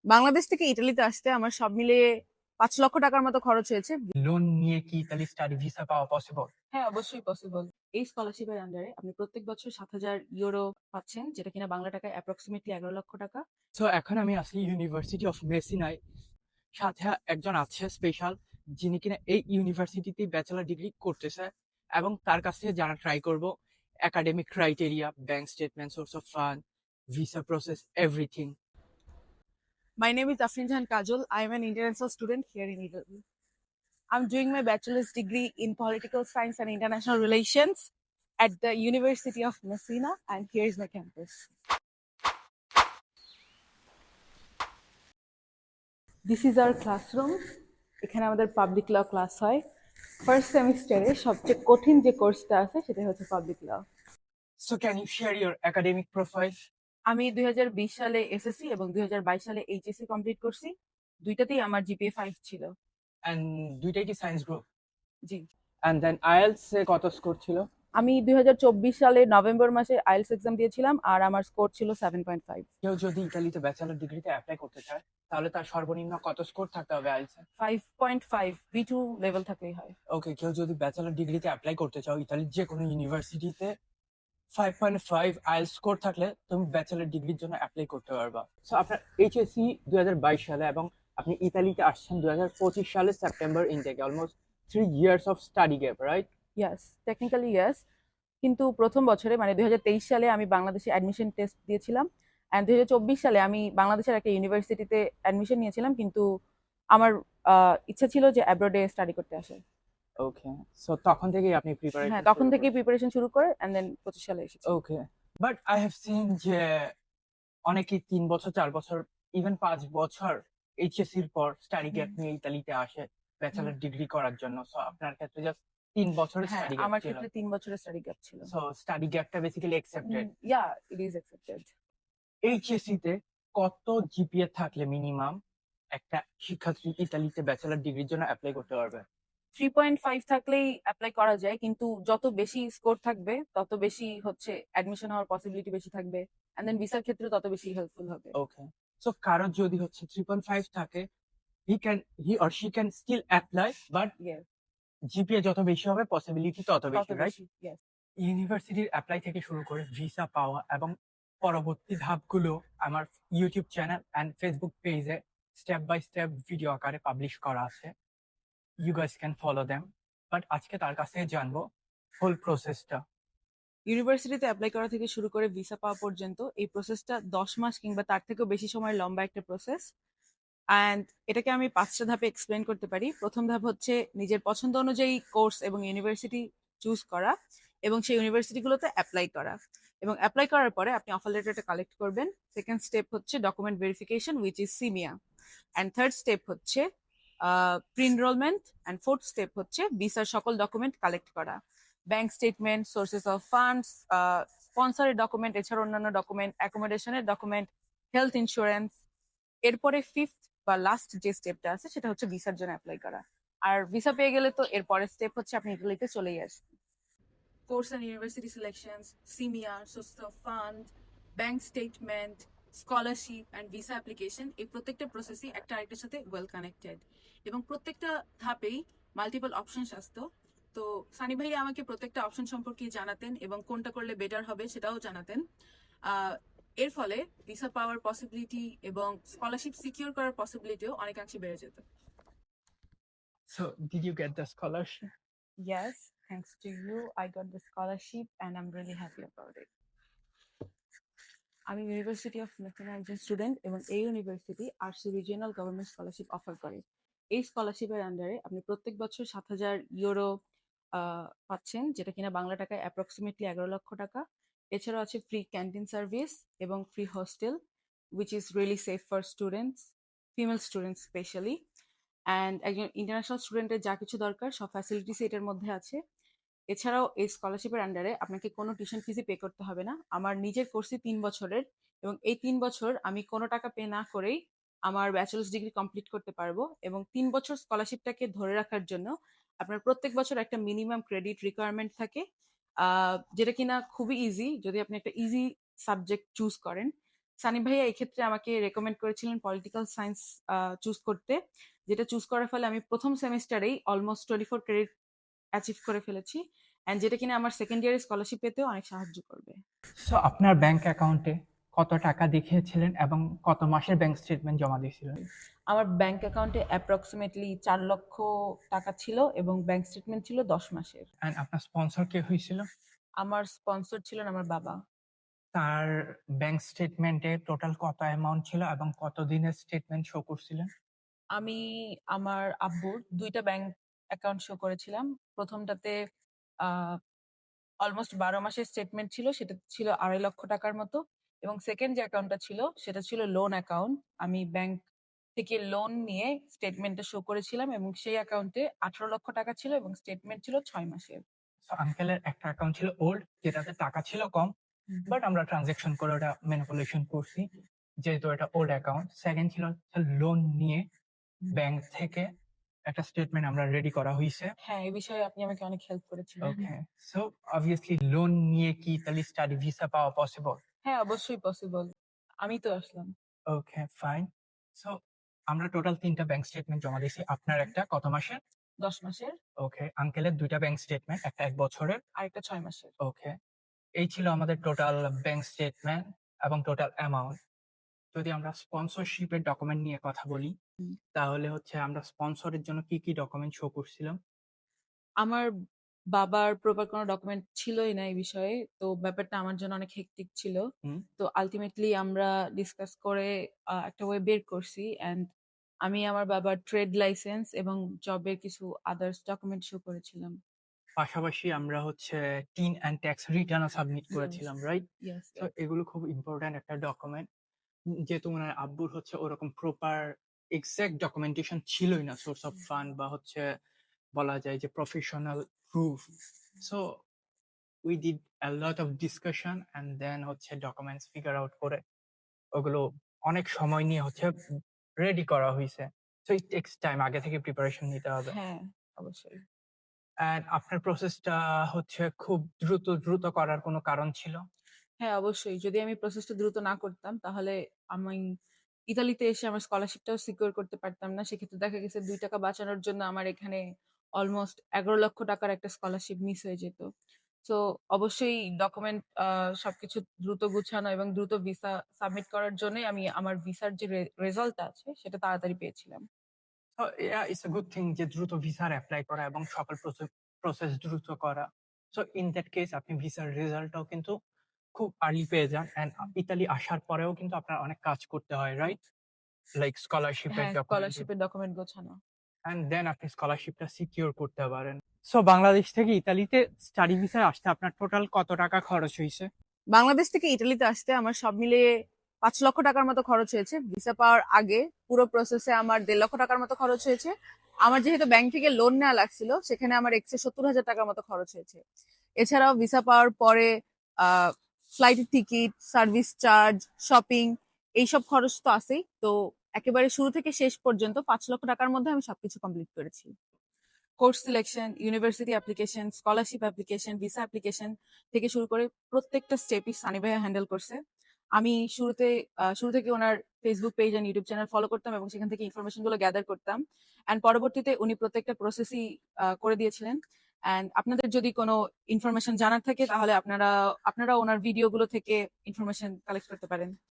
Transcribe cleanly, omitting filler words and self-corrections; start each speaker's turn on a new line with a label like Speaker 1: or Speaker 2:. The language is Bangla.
Speaker 1: বাংলাদেশ থেকে ইতালিতে আসতে আমার সব মিলিয়ে ৫ লক্ষ টাকার মতো খরচ হয়েছে।
Speaker 2: লোন নিয়ে কি ইতালি স্টাডি ভিসা পাওয়া পসিবল?
Speaker 1: হ্যাঁ, অবশ্যই পসিবল। এই স্কলারশিপের আন্ডারে আপনি প্রত্যেক বছর ৭,০০০ ইউরো পাচ্ছেন, যেটা কিনা বাংলা টাকায় অ্যাপ্রক্সিমেটলি ১১ লক্ষ টাকা।
Speaker 2: সো এখন আমি আছি ইউনিভার্সিটি অফ মেসিনায়। সাথে একজন আছে স্পেশাল, যিনি কিনা এই ইউনিভার্সিটিতে ব্যাচেলর ডিগ্রি করতেছে, এবং তার কাছ থেকে জানা ট্রাই করব academic criteria, bank statement, source of fund, visa process, everything.
Speaker 1: My name is Afrin Jahan Kajol. I am an international student here in Italy. I'm doing my bachelor's degree in political science and international relations at the University of Messina, and here is my campus. This is our classroom. এখানে আমাদের পাবলিক ল ক্লাস হয়। ফার্স্ট সেমিস্টারে সবচেয়ে কঠিন যে কোর্সটা আছে সেটা হচ্ছে public law.
Speaker 2: So can you share your academic profile?
Speaker 1: আমি ২০২০ সালে এসএসসি এবং ২০২২ সালে এইচএসসি কমপ্লিট করছি। দুইটাতেই আমার জিপিএ 5 ছিল।
Speaker 2: এন্ড দুইটাই কি সায়েন্স গ্রুপ?
Speaker 1: জি।
Speaker 2: এন্ড দেন আইএলটিএস এ কত স্কোর ছিল?
Speaker 1: আমি ২০২৪ সালে নভেম্বর মাসে আইএলটিএস এক্সাম দিয়েছিলাম আর আমার স্কোর ছিল 7.5।
Speaker 2: কেউ যদি ইতালিতে ব্যাচেলর ডিগ্রিতে অ্যাপ্লাই করতে চায়, তাহলে তার সর্বনিম্ন কত স্কোর থাকতে হবে আইএলটিএস এ?
Speaker 1: 5.5 B2 লেভেল থাকলেই হয়।
Speaker 2: ওকে, কেউ যদি ব্যাচেলর ডিগ্রিতে অ্যাপ্লাই করতে চাও ইতালির যে কোনো ইউনিভার্সিটিতে, 5.5 আইএলটিএস স্কোর থাকলে তুমি ব্যাচেলর ডিগ্রির জন্য অ্যাপ্লাই করতে পারবা। সো আপনার এইচএসসি 2022 সালে এবং আপনি ইতালিতে আসছেন 2025 সালে সেপ্টেম্বর ইনটেকে, almost 3 years of study gap, right?
Speaker 1: Yes, technically yes. কিন্তু প্রথম বছরে মানে ২০২৩ সালে আমি বাংলাদেশে অ্যাডমিশন টেস্ট দিয়েছিলাম, অ্যান্ড ২০২৪ সালে আমি বাংলাদেশের একটা ইউনিভার্সিটিতে অ্যাডমিশন নিয়েছিলাম, কিন্তু আমার ইচ্ছা ছিল যে অ্যাব্রডে স্টাডি করতে আসে।
Speaker 2: ওকে, সো তখন থেকেই আপনি
Speaker 1: হ্যাঁ,
Speaker 2: প্রিপারেশন
Speaker 1: তখন থেকেই প্রিপারেশন শুরু করে অ্যান্ড দেন 25 সালে এসেছি।
Speaker 2: ওকে, বাট আই হ্যাভ সিন যে অনেকেই 3 বছর, 4 বছর, ইভেন 5 বছর এইচএসসির পর স্টাডি গ্যাপ নিয়ে ইতালিতে আসে ব্যাচেলর ডিগ্রি করার জন্য। সো আপনার ক্ষেত্রে জাস্ট 3 বছরের
Speaker 1: হ্যাঁ,
Speaker 2: স্টাডি গ্যাপ
Speaker 1: আমার
Speaker 2: ছিল।
Speaker 1: ক্ষেত্রে ৩ বছরের স্টাডি গ্যাপ ছিল।
Speaker 2: সো স্টাডি গ্যাপটা basically accepted.
Speaker 1: Yeah, it is accepted.
Speaker 2: HSC তে কত জিপিএ থাকলে মিনিমাম একটা শিক্ষার্থী ইতালিতে ব্যাচেলর ডিগ্রির জন্য অ্যাপ্লাই করতে পারবে?
Speaker 1: 3.5 থাকলেই অ্যাপ্লাই করা যায়, কিন্তু যত বেশি স্কোর থাকবে তত বেশি হচ্ছে অ্যাডমিশন হওয়ার পসিবিলিটি বেশি থাকবে, এন্ড দেন ভিসার ক্ষেত্রে তত বেশি হেল্পফুল হবে।
Speaker 2: ওকে, সো কারো যদি হচ্ছে 3.5 থাকে, he or she can still apply, but
Speaker 1: yes,
Speaker 2: GPA যত বেশি হবে পসিবিলিটি তত
Speaker 1: তত
Speaker 2: বেশি, রাইট?
Speaker 1: বেশি। ইয়েস।
Speaker 2: ইউনিভার্সিটির অ্যাপ্লাই থেকে শুরু করে ভিসা পাওয়া এবং পরবর্তী ধাপগুলো আমার ইউটিউব চ্যানেল অ্যান্ড ফেসবুক পেজে স্টেপ বাই স্টেপ ভিডিও আকারে পাবলিশ করা আছে। You guys can follow them. But আজকে তার কাছ থেকে জানবো হোল প্রসেসটা।
Speaker 1: ইউনিভার্সিটিতে অ্যাপ্লাই করা থেকে শুরু করে ভিসা পাওয়া পর্যন্ত এই প্রসেসটা 10 মাস কিংবা তার থেকেও বেশি সময় লম্বা একটা প্রসেস। অ্যান্ড এটাকে আমি 5টা ধাপে এক্সপ্লেন করতে পারি। প্রথম ধাপ হচ্ছে নিজের পছন্দ অনুযায়ী কোর্স এবং ইউনিভার্সিটি চুজ করা এবং সেই ইউনিভার্সিটিগুলোতে অ্যাপ্লাই করা, এবং অ্যাপ্লাই করার পরে আপনি অফার লেটারটা কালেক্ট করবেন। সেকেন্ড স্টেপ হচ্ছে document verification, which is CIMEA, and third step হচ্ছে pre enrolment, and fourth step হচ্ছে ভিসার সকল ডকুমেন্ট কালেক্ট করা, bank statement, sources of funds, স্পন্সরের ডকুমেন্ট, এছাড়া অন্যান্য ডকুমেন্ট, অ্যাকোমোডেশনের ডকুমেন্ট, হেলথ ইন্স্যুরেন্স। এরপরে ফিফথ বা লাস্ট যে স্টেপটা আছে সেটা হচ্ছে ভিসার জন্য অ্যাপ্লাই করা। আর ভিসা পেয়ে গেলে তো এর পরের স্টেপ হচ্ছে আপনি ইটালিতে চলেই আসবেন। কোর্স অ্যান্ড ইউনিভার্সিটি সিলেকশনস, সিমিয়ার, source of fund, bank statement, scholarship and visa application, এই প্রত্যেকটা প্রসেসই একটা আরেকটার সাথে ওয়েল কানেক্টেড, এবং প্রত্যেকটা ধাপেই মাল্টিপল অপশনস আসতো। তো সানি ভাই আমাকে প্রত্যেকটা অপশন সম্পর্কে জানাতেন এবং কোনটা করলে বেটার হবে সেটাও জানাতেন। এর ফলে ভিসা পাওয়ার পসিবিলিটি এবং স্কলারশিপ সিকিউর করার পসিবিলিটিও অনেকাংশে বেড়ে যেত।
Speaker 2: So did you get the scholarship?
Speaker 1: Yes, thanks to you, I got the scholarship and I'm really happy about it. আমি ইউনিভার্সিটি অফ মেসিনা একজন স্টুডেন্ট এবং এই university RC regional government scholarship offer করে। এই স্কলারশিপের আন্ডারে আপনি প্রত্যেক বছর ৭,০০০ ইউরো পাচ্ছেন, যেটা কিনা বাংলা টাকায় অ্যাপ্রক্সিমেটলি ১১ লক্ষ টাকা। এছাড়াও আছে ফ্রি ক্যান্টিন সার্ভিস এবং free hostel, which is really safe for students, female students specially. And একজন ইন্টারন্যাশনাল স্টুডেন্টের যা কিছু দরকার সব ফ্যাসিলিটিস এটার মধ্যে আছে। এছাড়াও এই স্কলারশিপের আন্ডারে আপনাকে কোনো টিউশন ফিসই পে করতে হবে না। আমার নিজের কোর্সই 3 বছরের, এবং এই 3 বছর আমি কোনো টাকা পে না করেই আমার ব্যাচেলার্স ডিগ্রি কমপ্লিট করতে পারবো। এবং 3 বছর স্কলারশিপটাকে ধরে রাখার জন্য আপনার প্রত্যেক বছর একটা মিনিমাম ক্রেডিট রিকোয়ারমেন্ট থাকে, যেটা কিনা খুবই ইজি যদি আপনি একটা ইজি সাবজেক্ট চুজ করেন। সানি ভাইয়া এই ক্ষেত্রে আমাকে রেকমেন্ড করেছিলেন পলিটিক্যাল সায়েন্স চুজ করতে, যেটা চুজ করার ফলে আমি প্রথম সেমিস্টারেই অলমোস্ট 24 ক্রেডিট অ্যাচিভ করে ফেলেছি, অ্যান্ড যেটা কিনা আমার সেকেন্ড ইয়ারের স্কলারশিপ পেতেও অনেক সাহায্য করবে।
Speaker 2: সো আপনার ব্যাংক অ্যাকাউন্টে কত টাকা দেখিয়েছিলেন এবং কত মাসের ব্যাংক স্টেটমেন্ট জমা দিয়েছিলেন?
Speaker 1: আমার ব্যাংক অ্যাকাউন্টে অ্যাপ্রক্সিমেটলি 4 লক্ষ টাকা ছিল এবং ব্যাংক স্টেটমেন্ট ছিল 10 মাসের।
Speaker 2: অ্যান্ড আপনার স্পন্সর কে হয়েছিল?
Speaker 1: আমার স্পন্সর ছিলেন আমার বাবা।
Speaker 2: তার ব্যাংক স্টেটমেন্টে টোটাল কত অ্যামাউন্ট ছিল এবং কত দিনের স্টেটমেন্ট শো করছিলেন?
Speaker 1: আমি আমার আব্বুর 2টা ব্যাংক অ্যাকাউন্ট শো করেছিলাম। প্রথমটাতে অলমোস্ট 12 মাসের স্টেটমেন্ট ছিল, সেটা ছিল 2.5 লক্ষ টাকার মতো, এবং সেকেন্ড যে অ্যাকাউন্টটা ছিল সেটা ছিল লোন অ্যাকাউন্ট। আমি ব্যাংক থেকে লোন নিয়ে স্টেটমেন্টটা শো করেছিলাম এবং সেই অ্যাকাউন্টে 18 লক্ষ টাকা ছিল এবং স্টেটমেন্ট ছিল 6 মাসের।
Speaker 2: সো আঙ্কেলের একটা অ্যাকাউন্ট ছিল ওল্ড, যেটাতে টাকা ছিল কম, বাট আমরা ট্রানজেকশন করে ওটা ম্যানিপুলেশন করছি, যেহেতু এটা ওল্ড অ্যাকাউন্ট। সেকেন্ড ছিল লোন নিয়ে ব্যাংক থেকে একটা স্টেটমেন্ট আমরা রেডি করা হয়েছে।
Speaker 1: হ্যাঁ, এই বিষয়ে আপনি আমাকে অনেক হেল্প করেছিলেন।
Speaker 2: ওকে, সো অবভিয়াসলি লোন নিয়ে কি ইতালি স্টাডি ভিসা পাওয়া পসিবল?
Speaker 1: হ্যাঁ, অবশ্যই পসিবল। আমি তো আসলাম।
Speaker 2: ওকে, ফাইন। সো আমরা টোটাল 3টা ব্যাংক স্টেটমেন্ট জমা দিয়েছি। আপনার একটা কত মাসের?
Speaker 1: 10 মাসের,
Speaker 2: ওকে, আঙ্কেলের 2টা ব্যাংক স্টেটমেন্ট, একটা 1 বছরের।
Speaker 1: আরেকটা 6 মাসের।
Speaker 2: ওকে, এই ছিল আমাদের টোটাল ব্যাংক স্টেটমেন্ট এবং টোটাল অ্যামাউন্ট। যদি আমরা স্পন্সরশিপের ডকুমেন্ট নিয়ে কথা বলি,
Speaker 1: হুম।
Speaker 2: তাহলে হচ্ছে আমরা স্পন্সরের জন্য কি কি ডকুমেন্ট শো করছিলাম?
Speaker 1: আমার বাবার প্রপার কোনো ডকুমেন্ট ছিলই না এই বিষয়ে। তো ব্যাপারটা আমার জন্য অনেক হেক্টিক ছিল।
Speaker 2: হুম।
Speaker 1: তো আল্টিমেটলি আমরা ডিসকাস করে একটা ওয়ে বের করছি, অ্যান্ড আমি আমার বাবার ট্রেড লাইসেন্স এবং জবের কিছু আদার্স ডকুমেন্ট শো করেছিলাম।
Speaker 2: পাশাপাশি আমরা হচ্ছে টিন অ্যান্ড ট্যাক্স রিটার্নও সাবমিট
Speaker 1: Yes.
Speaker 2: করেছিলাম, রাইট?
Speaker 1: ইয়েস,
Speaker 2: তো এগুলো খুব ইম্পর্ট্যান্ট একটা ডকুমেন্ট। যেহেতু উনার আব্বুর হচ্ছে ওরকম প্রপার এক্সাক্ট ডকুমেন্টেশন ছিলই না, সোর্স অফ ফান্ড বা হচ্ছে বলা যায় যে professional proof. So we did a lot of discussion and then হচ্ছে ডকুমেন্টস ফিগার আউট করে ওগুলো অনেক সময় নিয়ে হচ্ছে রেডি করা হইছে। সো ইট টেকস টাইম, আগে থেকে প্রিপারেশন নিতে হবে।
Speaker 1: হ্যাঁ, অবশ্যই।
Speaker 2: অ্যান্ড আপনার প্রসেসটা হচ্ছে খুব দ্রুত করার কোনো কারণ ছিল?
Speaker 1: হ্যাঁ, অবশ্যই। যদি আমি প্রসেসটা দ্রুত না করতাম তাহলে আমি ইতালিতে এসে আমার স্কলারশিপটাও সিকিউর করতে পারতাম না। সেক্ষেত্রে দেখা গেছে ৳2 বাঁচানোর জন্য আমার এখানে অলমোস্ট 11 লক্ষ টাকার একটা স্কলারশিপ মিস হয়ে যেত। সো অবশ্যই ডকুমেন্ট সবকিছু দ্রুত গুছানো এবং দ্রুত ভিসা সাবমিট করার জন্যই আমি আমার ভিসার যে রেজাল্টটা আছে সেটা তাড়াতাড়ি পেয়েছিলাম।
Speaker 2: তো ইটস আ গুড থিং যে দ্রুত ভিসার এপ্লাই করা এবং সকল প্রসেস দ্রুত করা। সো ইন দ্যাট কেস আপনি ভিসার রেজাল্টটাও কিন্তু খুব আর্লি পেয়ে যান, অ্যান্ড ইতালি আসার পরেও কিন্তু আপনার অনেক কাজ করতে হয়, রাইট? লাইক স্কলারশিপের
Speaker 1: হ্যাঁ,
Speaker 2: ডকুমেন্ট,
Speaker 1: স্কলারশিপের ডকুমেন্ট গোছানো।
Speaker 2: অ্যান্ড দেন আপনি স্কলারশিপটা সিকিউর করতে পারেন। সো বাংলাদেশ থেকে ইতালিতে স্টাডি ভিসায় আসতে আপনার টোটাল কত টাকা খরচ হইছে?
Speaker 1: বাংলাদেশ থেকে ইটালিতে আসতে আমার সব মিলিয়ে 5 লক্ষ টাকার মতো খরচ হয়েছে। ভিসা পাওয়ার আগে পুরো প্রসেসে আমার 1.5 লক্ষ টাকার মতো খরচ হয়েছে। আমার যেহেতু ব্যাংক থেকে লোন নেওয়া লাগছিল সেখানে আমার এক্সট্রা 70,000 টাকার মতো খরচ হয়েছে। এছাড়াও ভিসা পাওয়ার পরে ফ্লাইটের টিকিট, সার্ভিস চার্জ, শপিং, এইসব খরচ তো আছেই। তো একেবারে শুরু থেকে শেষ পর্যন্ত 5 লক্ষ টাকার মধ্যে আমি সবকিছু কমপ্লিট করেছি। Course selection, university application, scholarship application, visa application থেকে শুরু করে প্রত্যেকটা স্টেপই সানি ভাইয়া হ্যান্ডেল করছে। আমি শুরু থেকে ওনার Facebook page and YouTube channel follow করতাম এবং সেখান থেকে ইনফরমেশন গুলো গ্যাদার করতাম। অ্যান্ড পরবর্তীতে উনি প্রত্যেকটা প্রসেসই করে দিয়েছিলেন। অ্যান্ড আপনাদের যদি কোনো ইনফরমেশন জানার থাকে তাহলে আপনারা ওনার ভিডিওগুলো থেকে ইনফরমেশন কালেক্ট করতে পারেন।